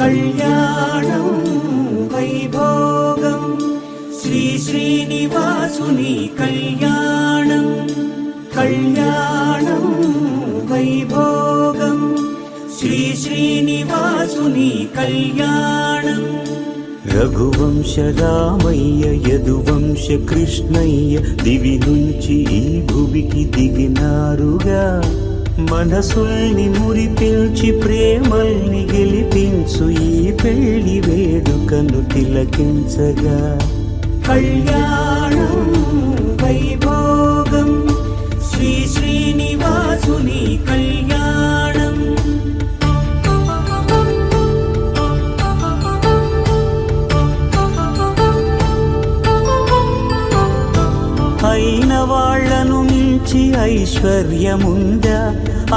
కళ్యాణం వైభోగం శ్రీ శ్రీనివాసుని కళ్యాణం కళ్యాణం వైభోగం శ్రీ శ్రీనివాసుని కళ్యాణం రఘువంశ రామయ్య యదువంశ కృష్ణయ్య దివి నుంచి ఈ భువికి దిగినారుగా మనసుల్ని మురిపిల్చి ప్రేమల్ని గెలిపించు ఈ పెళ్లి వేడుకను తిలకించగా కళ్యాణం వైభోగం శ్రీ శ్రీనివాసుని కళ్యాణం అయిన వాళ్లను మించి ఐశ్వర్యముంది